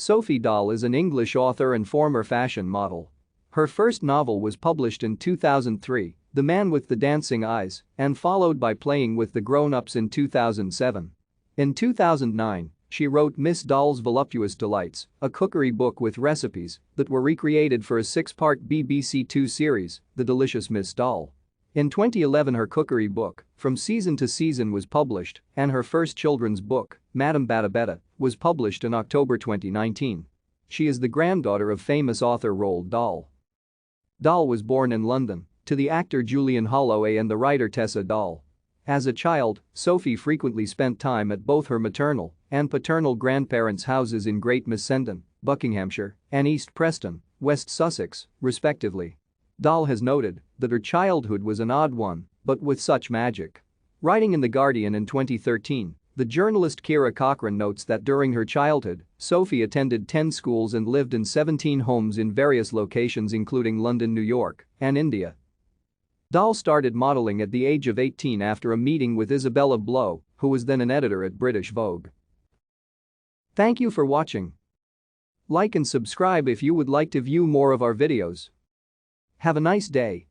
Sophie Dahl is an English author and former fashion model. Her first novel was published in 2003, The Man with the Dancing Eyes, and followed by Playing with the Grown-Ups in 2007. In 2009, she wrote Miss Dahl's Voluptuous Delights, a cookery book with recipes that were recreated for a 6-part BBC Two series, The Delicious Miss Dahl. In 2011 her cookery book, From Season to Season was published, and her first children's book, Madame Badobedah, was published in October 2019. She is the granddaughter of famous author Roald Dahl. Dahl was born in London to the actor Julian Holloway and the writer Tessa Dahl. As a child, Sophie frequently spent time at both her maternal and paternal grandparents' houses in Great Missenden, Buckinghamshire, and East Preston, West Sussex, respectively. Dahl has noted that her childhood was an odd one, but with such magic. Writing in The Guardian in 2013, the journalist Kira Cochrane notes that during her childhood, Sophie attended 10 schools and lived in 17 homes in various locations including London, New York, and India. Dahl started modeling at the age of 18 after a meeting with Isabella Blow, who was then an editor at British Vogue. Thank you for watching. Like and subscribe if you would like to view more of our videos. Have a nice day.